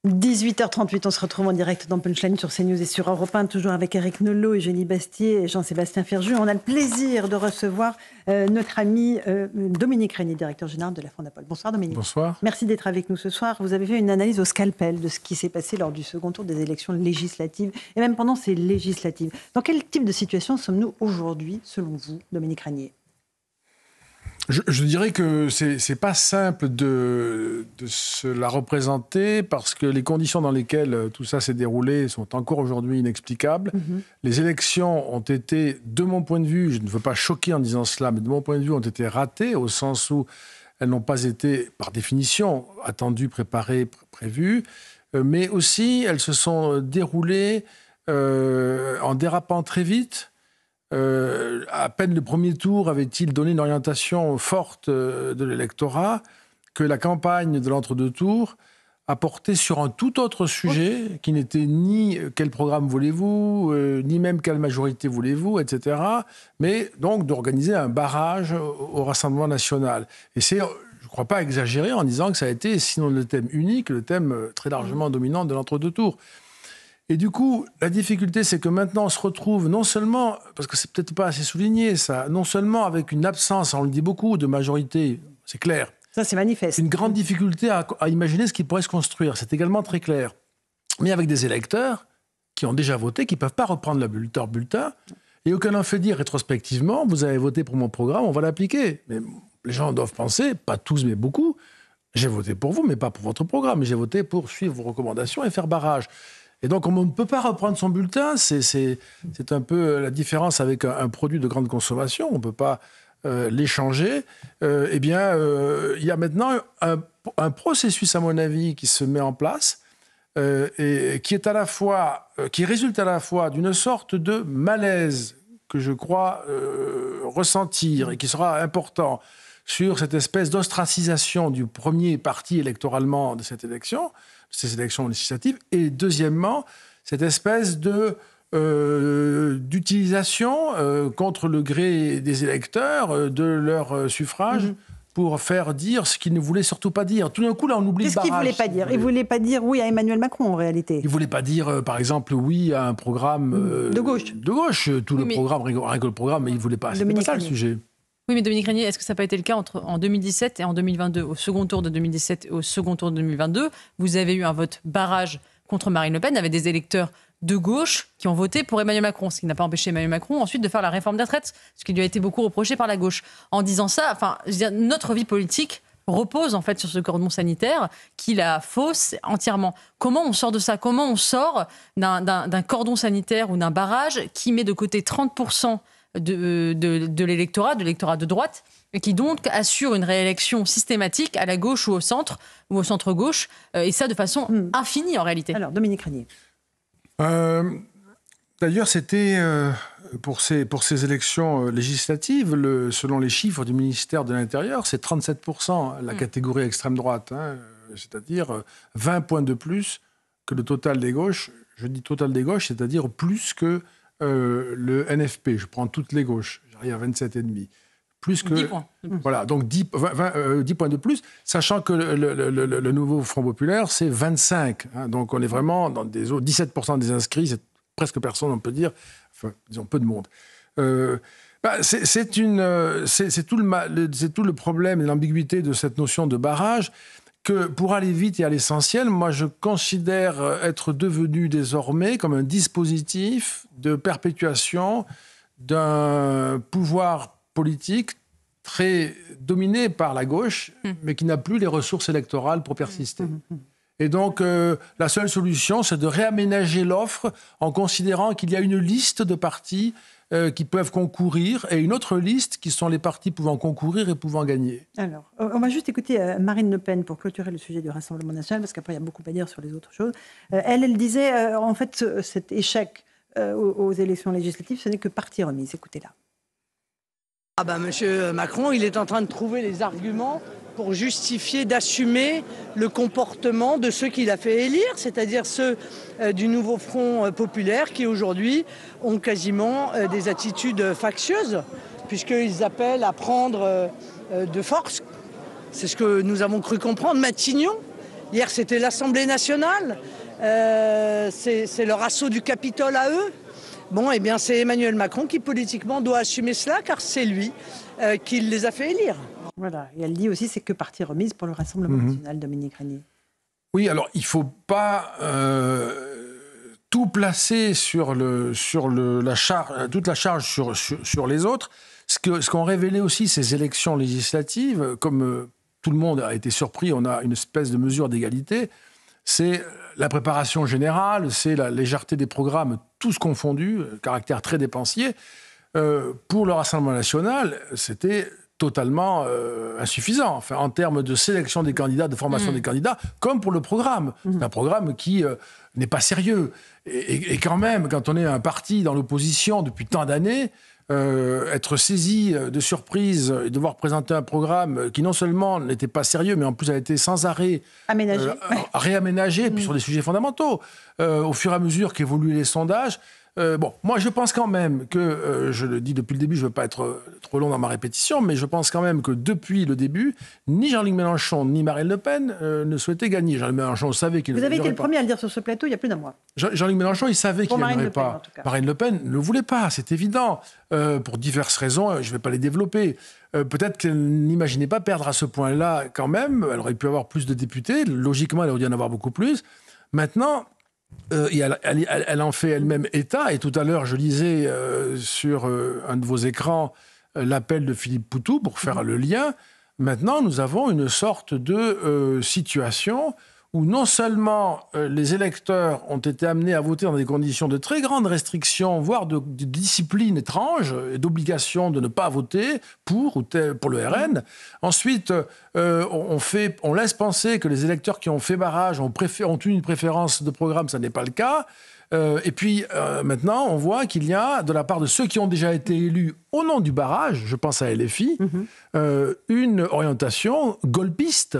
18h38, on se retrouve en direct dans Punchline sur CNews et sur Europe 1, toujours avec Éric Nolot, Eugénie Bastier et Jean-Sébastien Ferjus. On a le plaisir de recevoir notre ami Dominique Régnier, directeur général de la Fondapol. Bonsoir Dominique. Bonsoir. Merci d'être avec nous ce soir. Vous avez fait une analyse au scalpel de ce qui s'est passé lors du second tour des élections législatives et même pendant ces législatives. Dans quel type de situation sommes-nous aujourd'hui, selon vous, Dominique Régnier ? Je dirais que c'est pas simple de se la représenter parce que les conditions dans lesquelles tout ça s'est déroulé sont encore aujourd'hui inexplicables. Les élections ont été, de mon point de vue, je ne veux pas choquer en disant cela, mais de mon point de vue, ont été ratées au sens où elles n'ont pas été, par définition, attendues, préparées, prévues, mais aussi elles se sont déroulées en dérapant très vite. À peine le premier tour avait-il donné une orientation forte de l'électorat que la campagne de l'entre-deux tours a porté sur un tout autre sujet qui n'était ni quel programme voulez-vous, ni même quelle majorité voulez-vous, etc. Mais donc d'organiser un barrage au Rassemblement national. Et c'est, je ne crois pas exagérer en disant que ça a été, sinon le thème unique, le thème très largement dominant de l'entre-deux tours. Et du coup, la difficulté, c'est que maintenant, on se retrouve non seulement, parce que c'est peut-être pas assez souligné ça, non seulement avec une absence, on le dit beaucoup, de majorité, c'est clair. Ça, c'est manifeste. Une grande difficulté à imaginer ce qui pourrait se construire, c'est également très clair. Mais avec des électeurs qui ont déjà voté, qui ne peuvent pas reprendre leur bulletin, et auquel on fait dire rétrospectivement, vous avez voté pour mon programme, on va l'appliquer. Mais les gens doivent penser, pas tous, mais beaucoup, j'ai voté pour vous, mais pas pour votre programme, j'ai voté pour suivre vos recommandations et faire barrage. Et donc, on ne peut pas reprendre son bulletin. C'est un peu la différence avec un produit de grande consommation. On ne peut pas l'échanger. Il y a maintenant un processus, à mon avis, qui se met en place et qui résulte à la fois d'une sorte de malaise que je crois ressentir et qui sera important sur cette espèce d'ostracisation du premier parti électoralement de ces élections législatives, et deuxièmement, cette espèce d'utilisation contre le gré des électeurs de leur suffrage pour faire dire ce qu'ils ne voulaient surtout pas dire. Tout d'un coup, là, on oublie le barrage. Qu'est-ce qu'il ne voulait pas dire ? Il ne voulait pas dire oui à Emmanuel Macron, en réalité. Il ne voulait pas dire, par exemple, oui à un programme de gauche. Programme, rien que le programme, mais il ne voulait pas. C'était pas ça le sujet. Oui, mais Dominique Régnier, est-ce que ça n'a pas été le cas en 2017 et en 2022 ? Au second tour de 2017 et au second tour de 2022, vous avez eu un vote barrage contre Marine Le Pen avec des électeurs de gauche qui ont voté pour Emmanuel Macron, ce qui n'a pas empêché Emmanuel Macron ensuite de faire la réforme des retraites, ce qui lui a été beaucoup reproché par la gauche. En disant ça, notre vie politique repose en fait sur ce cordon sanitaire qui la fausse entièrement. Comment on sort de ça ? Comment on sort d'un cordon sanitaire ou d'un barrage qui met de côté 30% de l'électorat de droite, et qui donc assure une réélection systématique à la gauche ou au centre-gauche, et ça de façon infinie en réalité. Alors, Dominique Régnier. D'ailleurs, c'était pour ces élections législatives, selon les chiffres du ministère de l'Intérieur, c'est 37% la catégorie extrême droite, c'est-à-dire 20 points de plus que le total des gauches. Je dis total des gauches, c'est-à-dire plus que le NFP. Je prends toutes les gauches, j'arrive à 27,5. Plus que 10 points. Voilà, donc 10 points de plus, sachant que le nouveau Front populaire, c'est 25. Donc on est vraiment dans des autres 17% des inscrits, c'est presque personne, on peut dire, enfin, disons peu de monde. C'est tout le problème et l'ambiguïté de cette notion de barrage, que pour aller vite et à l'essentiel, moi je considère être devenu désormais comme un dispositif de perpétuation d'un pouvoir politique très dominé par la gauche, mais qui n'a plus les ressources électorales pour persister. Et donc, la seule solution, c'est de réaménager l'offre en considérant qu'il y a une liste de partis qui peuvent concourir et une autre liste qui sont les partis pouvant concourir et pouvant gagner. Alors, on va juste écouter Marine Le Pen pour clôturer le sujet du Rassemblement national, parce qu'après, il y a beaucoup à dire sur les autres choses. Elle disait, en fait, cet échec aux élections législatives, ce n'est que partie remise. Écoutez-la. Monsieur Macron, il est en train de trouver les arguments pour justifier d'assumer le comportement de ceux qu'il a fait élire, c'est-à-dire ceux du nouveau Front populaire qui aujourd'hui ont quasiment des attitudes factieuses, puisqu'ils appellent à prendre de force. C'est ce que nous avons cru comprendre. Matignon Hier, c'était l'Assemblée nationale. C'est leur assaut du Capitole à eux. Bon, eh bien, c'est Emmanuel Macron qui, politiquement, doit assumer cela, car c'est lui qui les a fait élire. Voilà. Et elle dit aussi c'est que partie remise pour le Rassemblement national, Dominique Régnier. Oui, alors il ne faut pas tout placer sur la charge, toute la charge sur les autres. Ce qu'ont révélé aussi ces élections législatives, comme tout le monde a été surpris, on a une espèce de mesure d'égalité, c'est la préparation générale, c'est la légèreté des programmes, tous confondus, caractère très dépensier. Pour le Rassemblement national, c'était totalement insuffisant, enfin, en termes de sélection des candidats, de formation des candidats, comme pour le programme. C'est un programme qui n'est pas sérieux. Et quand même, quand on est un parti dans l'opposition depuis tant d'années, être saisi de surprise et devoir présenter un programme qui non seulement n'était pas sérieux, mais en plus a été sans arrêt réaménagé, puis sur des sujets fondamentaux, au fur et à mesure qu'évoluent les sondages. Moi, je pense quand même que, je le dis depuis le début, je ne veux pas être trop long dans ma répétition, mais je pense quand même que depuis le début, ni Jean-Luc Mélenchon ni Marine Le Pen ne souhaitaient gagner. Jean-Luc Mélenchon savait qu'il ne Vous avez été le pas. premier à le dire sur ce plateau il y a plus d'un mois. Jean-Luc Mélenchon, il savait qu'il n'aimerait pas. Marine Le Pen ne le voulait pas, c'est évident, pour diverses raisons, je ne vais pas les développer. Peut-être qu'elle n'imaginait pas perdre à ce point-là quand même. Elle aurait pu avoir plus de députés. Logiquement, elle aurait dû en avoir beaucoup plus. Maintenant... elle en fait elle-même état. Et tout à l'heure, je lisais sur un de vos écrans l'appel de Philippe Poutou pour faire le lien. Maintenant, nous avons une sorte de situation où non seulement les électeurs ont été amenés à voter dans des conditions de très grandes restrictions, voire de discipline étrange, et d'obligation de ne pas voter pour le RN. Ensuite, on laisse penser que les électeurs qui ont fait barrage ont eu une préférence de programme, ça n'est pas le cas. Et puis maintenant, on voit qu'il y a, de la part de ceux qui ont déjà été élus au nom du barrage, je pense à LFI, une orientation golpiste.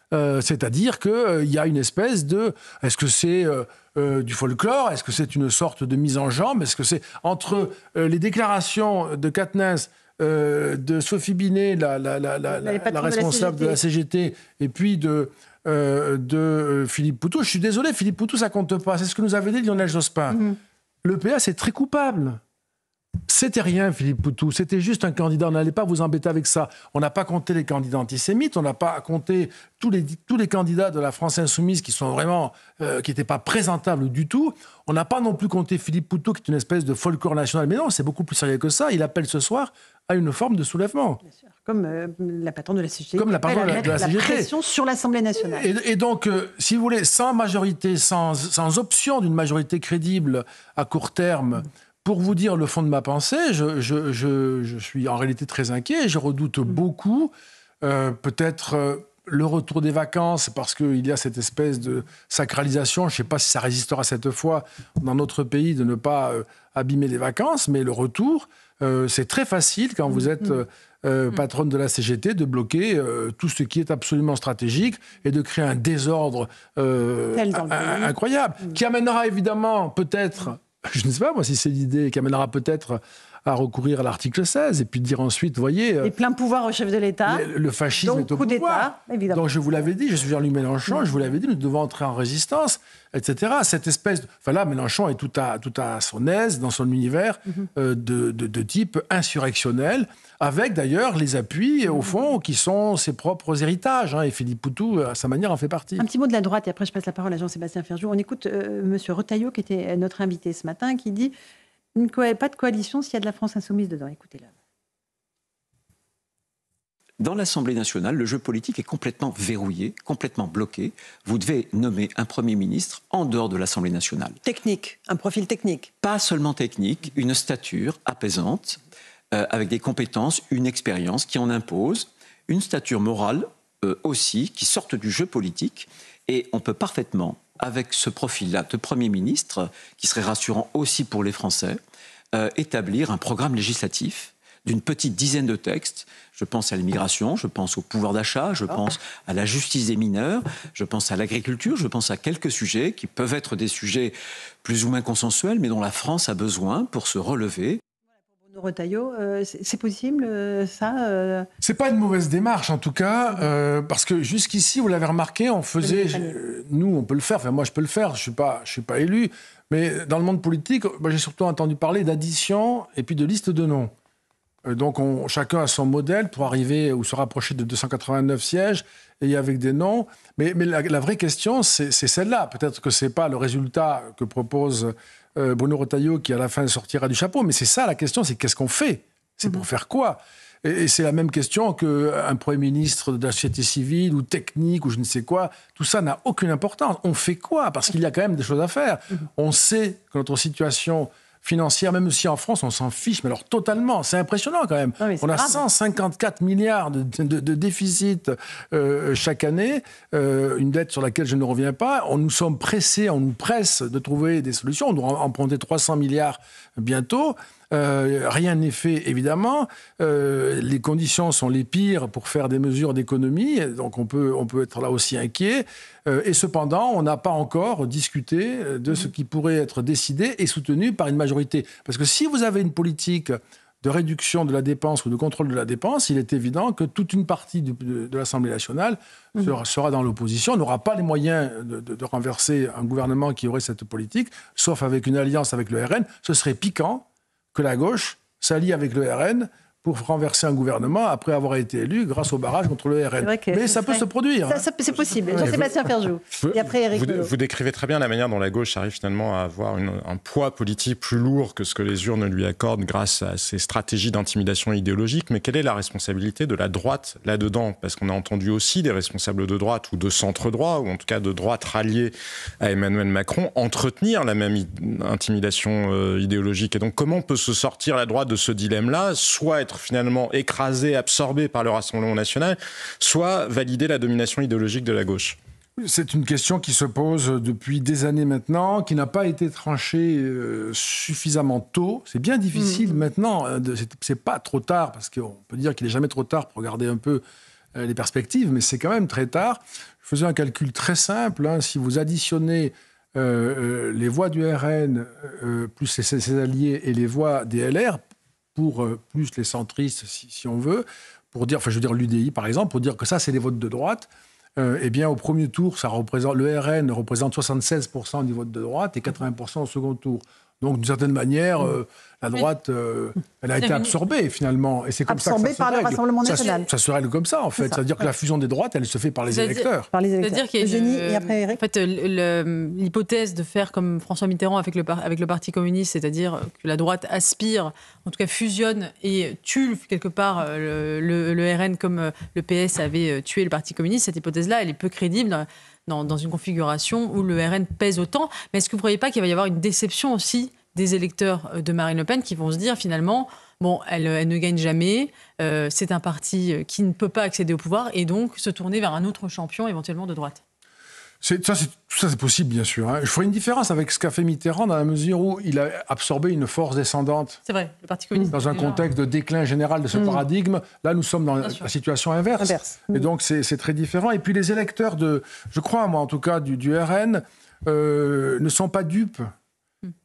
C'est-à-dire qu'il y a une espèce de... Est-ce que c'est du folklore? Est-ce que c'est une sorte de mise en jambe? Est-ce que c'est entre les déclarations de Quatennens, de Sophie Binet, la responsable de la CGT, et puis de Philippe Poutou? Je suis désolé, Philippe Poutou, ça compte pas. C'est ce que nous avait dit Lionel Jospin. Le PS est très coupable. C'était rien, Philippe Poutou. C'était juste un candidat. On n'allait pas vous embêter avec ça. On n'a pas compté les candidats antisémites. On n'a pas compté tous les candidats de la France insoumise qui sont vraiment, qui n'étaient pas présentables du tout. On n'a pas non plus compté Philippe Poutou, qui est une espèce de folklore national. Mais non, c'est beaucoup plus sérieux que ça. Il appelle ce soir à une forme de soulèvement. Bien sûr. Comme la patronne de la CGT. Comme la patronne de la CGT. La pression sur l'Assemblée nationale. Et donc, si vous voulez, sans majorité, sans option d'une majorité crédible à court terme, pour vous dire le fond de ma pensée, je suis en réalité très inquiet et je redoute beaucoup, peut-être le retour des vacances, parce qu'il y a cette espèce de sacralisation. Je ne sais pas si ça résistera cette fois dans notre pays de ne pas abîmer les vacances, mais le retour, c'est très facile quand vous êtes patronne de la CGT de bloquer tout ce qui est absolument stratégique et de créer un désordre incroyable, qui amènera évidemment peut-être... Je ne sais pas, moi, si c'est l'idée qui amènera peut-être à recourir à l'article 16 et puis de dire ensuite, voyez... Les pleins pouvoirs au chef de l'État. Le fascisme donc, est au pouvoir. Évidemment. Donc je vous l'avais dit, je suis Jean-Luc Mélenchon, je vous l'avais dit, nous devons entrer en résistance, etc. Cette espèce... Enfin là, Mélenchon est tout à son aise dans son univers de type insurrectionnel, avec d'ailleurs les appuis, au fond, qui sont ses propres héritages. Et Philippe Poutou, à sa manière, en fait partie. Un petit mot de la droite, et après je passe la parole à Jean-Sébastien Ferjou. On écoute M. Retailleau, qui était notre invité ce matin, qui dit pas de coalition s'il y a de la France insoumise dedans. Écoutez-le. Dans l'Assemblée nationale, le jeu politique est complètement verrouillé, complètement bloqué. Vous devez nommer un Premier ministre en dehors de l'Assemblée nationale. Technique, un profil technique. Pas seulement technique, une stature apaisante, avec des compétences, une expérience qui en impose, une stature morale aussi, qui sortent du jeu politique. Et on peut parfaitement, avec ce profil-là de Premier ministre, qui serait rassurant aussi pour les Français, établir un programme législatif d'une petite dizaine de textes. Je pense à l'immigration, je pense au pouvoir d'achat, je pense à la justice des mineurs, je pense à l'agriculture, je pense à quelques sujets qui peuvent être des sujets plus ou moins consensuels, mais dont la France a besoin pour se relever. Retailleau, c'est possible, ça C'est pas une mauvaise démarche, en tout cas, parce que jusqu'ici, vous l'avez remarqué, on faisait... nous, on peut le faire, enfin moi je peux le faire, je suis pas élu, mais dans le monde politique, moi, j'ai surtout entendu parler d'addition et puis de liste de noms. Donc chacun a son modèle pour arriver ou se rapprocher de 289 sièges, et avec des noms. Mais la vraie question, c'est celle-là. Peut-être que c'est pas le résultat que propose Bruno Retailleau qui, à la fin, sortira du chapeau. Mais c'est ça la question, c'est qu'est-ce qu'on fait ? C'est pour faire quoi ? Et c'est la même question qu'un Premier ministre de la société civile ou technique ou je ne sais quoi. Tout ça n'a aucune importance. On fait quoi ? Parce qu'il y a quand même des choses à faire. On sait que notre situation financière, même si en France, on s'en fiche, mais alors totalement. C'est impressionnant quand même. Non, on a 154 milliards de déficit chaque année, une dette sur laquelle je ne reviens pas. Nous sommes pressés, on nous presse de trouver des solutions. On doit emprunter 300 milliards bientôt. Rien n'est fait, évidemment. Les conditions sont les pires pour faire des mesures d'économie, donc on peut être là aussi inquiet. Et cependant, on n'a pas encore discuté de ce qui pourrait être décidé et soutenu par une majorité. Parce que si vous avez une politique de réduction de la dépense ou de contrôle de la dépense, il est évident que toute une partie de l'Assemblée nationale sera dans l'opposition, n'aura pas les moyens de renverser un gouvernement qui aurait cette politique, sauf avec une alliance avec le RN. Ce serait piquant que la gauche s'allie avec le RN pour renverser un gouvernement après avoir été élu grâce au barrage contre le RN. Mais ça peut se produire. C'est possible. Jean-Sébastien Ferjou. Et après, Éric Nolot. Vous décrivez très bien la manière dont la gauche arrive finalement à avoir un poids politique plus lourd que ce que les urnes lui accordent grâce à ses stratégies d'intimidation idéologique. Mais quelle est la responsabilité de la droite là-dedans ? Parce qu'on a entendu aussi des responsables de droite ou de centre-droit, ou en tout cas de droite ralliés à Emmanuel Macron, entretenir la même intimidation idéologique. Et donc comment peut se sortir la droite de ce dilemme-là ? Soit être finalement écrasé, absorbé par le Rassemblement national, soit valider la domination idéologique de la gauche. C'est une question qui se pose depuis des années maintenant, qui n'a pas été tranchée suffisamment tôt. C'est bien difficile maintenant, c'est pas trop tard, parce qu'on peut dire qu'il n'est jamais trop tard pour regarder un peu les perspectives, mais c'est quand même très tard. Je faisais un calcul très simple, si vous additionnez les voix du RN, plus ses alliés, et les voix des LR, pour plus les centristes, si on veut, pour dire, enfin je veux dire l'UDI par exemple, pour dire que ça c'est des votes de droite, eh bien au premier tour, le RN représente 76% du vote de droite et 80% au second tour. Donc d'une certaine manière, la droite, elle a été absorbée finalement. Et c'est comme absorbée ça par le Rassemblement national. Ça se règle comme ça en fait. C'est-à-dire que la fusion des droites, elle se fait par les électeurs. C'est-à-dire qu'il y a Eugénie et après Éric. En fait, l'hypothèse de faire comme François Mitterrand avec le Parti communiste, c'est-à-dire que la droite aspire, en tout cas fusionne et tue quelque part le RN comme le PS avait tué le Parti communiste, cette hypothèse-là, elle est peu crédible dans une configuration où le RN pèse autant. Mais est-ce que vous ne croyez pas qu'il va y avoir une déception aussi des électeurs de Marine Le Pen qui vont se dire finalement, bon, elle ne gagne jamais, c'est un parti qui ne peut pas accéder au pouvoir et donc se tourner vers un autre champion éventuellement de droite. Ça, c'est possible, bien sûr. Je ferai une différence avec ce qu'a fait Mitterrand dans la mesure où il a absorbé une force descendante. C'est vrai, le Parti communiste. Dans un contexte de déclin général de ce paradigme, là, nous sommes dans la situation inverse. Et donc, c'est très différent. Et puis, les électeurs je crois, moi, en tout cas, du RN, ne sont pas dupes.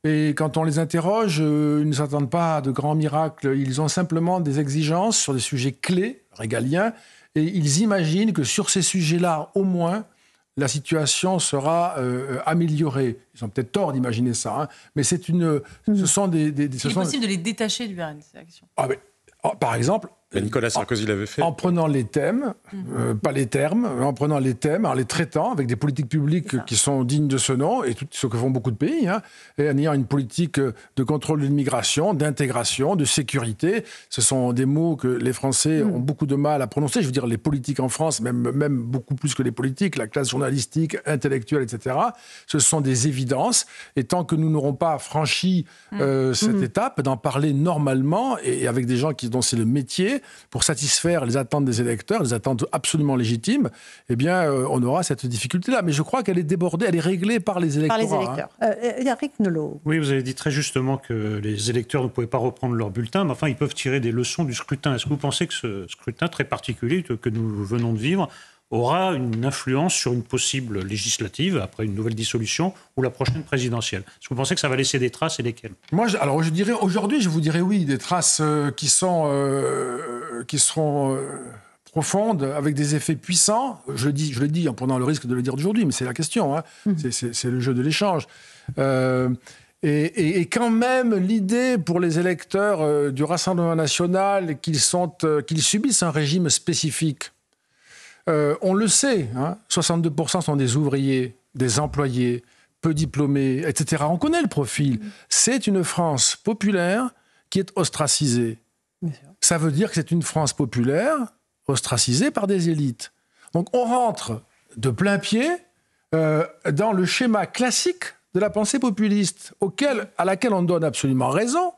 Et quand on les interroge, ils ne s'attendent pas à de grands miracles. Ils ont simplement des exigences sur des sujets clés, régaliens, et ils imaginent que sur ces sujets-là, au moins, la situation sera améliorée. Ils ont peut-être tort d'imaginer ça, mais ce sont des... Il est possible de les détacher du RN, c'est la question. Par exemple... Nicolas Sarkozy l'avait fait. En prenant les thèmes, pas les termes, mais en prenant les thèmes, en les traitant avec des politiques publiques qui sont dignes de ce nom, et tout ce que font beaucoup de pays, et en ayant une politique de contrôle de l'immigration, d'intégration, de sécurité. Ce sont des mots que les Français ont beaucoup de mal à prononcer. Je veux dire, les politiques en France, même beaucoup plus que les politiques, la classe journalistique, intellectuelle, etc., ce sont des évidences. Et tant que nous n'aurons pas franchi cette étape, d'en parler normalement, et avec des gens dont c'est le métier, pour satisfaire les attentes des électeurs, les attentes absolument légitimes, eh bien, on aura cette difficulté-là. Mais je crois qu'elle est débordée, elle est réglée par les électeurs. Éric Nolot. Oui, vous avez dit très justement que les électeurs ne pouvaient pas reprendre leur bulletin, mais enfin, ils peuvent tirer des leçons du scrutin. Est-ce que vous pensez que ce scrutin très particulier que nous venons de vivre aura une influence sur une possible législative, après une nouvelle dissolution, ou la prochaine présidentielle? Est-ce que vous pensez que ça va laisser des traces et lesquelles? Moi, je dirais, aujourd'hui, je vous dirais oui, des traces qui seront profondes, avec des effets puissants. Je le dis en prenant le risque de le dire d'aujourd'hui, mais c'est la question, hein. C'est le jeu de l'échange. Et quand même, l'idée pour les électeurs du Rassemblement national qu'ils subissent un régime spécifique, on le sait, hein, 62% sont des ouvriers, des employés, peu diplômés, etc. On connaît le profil. C'est une France populaire qui est ostracisée. Ça veut dire que c'est une France populaire ostracisée par des élites. Donc on rentre de plein pied dans le schéma classique de la pensée populiste, à laquelle on donne absolument raison,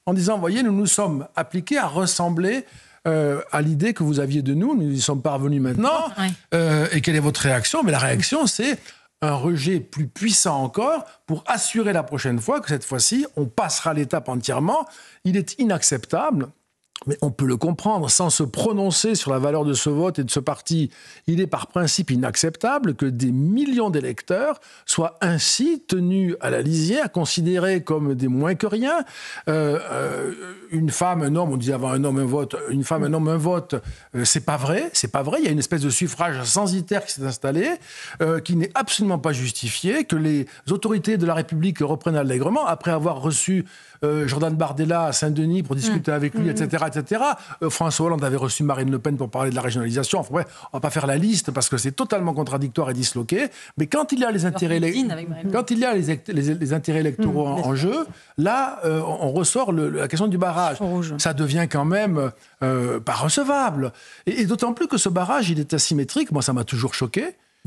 en disant, voyez, nous nous sommes appliqués à ressembler à l'idée que vous aviez de nous y sommes parvenus maintenant, et quelle est votre réaction? Mais la réaction, c'est un rejet plus puissant encore pour assurer la prochaine fois que cette fois-ci, on passera l'étape entièrement. Il est inacceptable, mais on peut le comprendre, sans se prononcer sur la valeur de ce vote et de ce parti. Il est par principe inacceptable que des millions d'électeurs soient ainsi tenus à la lisière, considérés comme des moins que rien. Une femme, un homme, on disait avant un homme, un vote. Une femme, un homme, un vote. C'est pas vrai. Il y a une espèce de suffrage censitaire qui s'est installé, qui n'est absolument pas justifié, que les autorités de la République reprennent allègrement, après avoir reçu Jordan Bardella à Saint-Denis pour discuter avec lui, etc. François Hollande avait reçu Marine Le Pen pour parler de la régionalisation. Enfin, ouais, on ne va pas faire la liste parce que c'est totalement contradictoire et disloqué. Mais quand il y a les intérêts, les intérêts électoraux en jeu, là, on ressort la question du barrage. Ça devient quand même pas recevable. Et d'autant plus que ce barrage, il est asymétrique. Moi, ça m'a toujours choqué.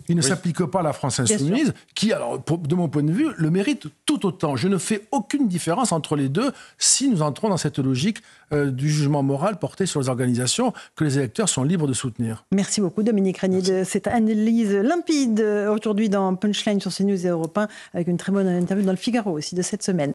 Il ne s'applique pas à la France insoumise, qui, alors, de mon point de vue, le mérite tout autant. Je ne fais aucune différence entre les deux si nous entrons dans cette logique du jugement moral porté sur les organisations que les électeurs sont libres de soutenir. Merci beaucoup, Dominique Régnier, de cette analyse limpide aujourd'hui dans Punchline sur CNews et Europe 1, avec une très bonne interview dans le Figaro aussi de cette semaine.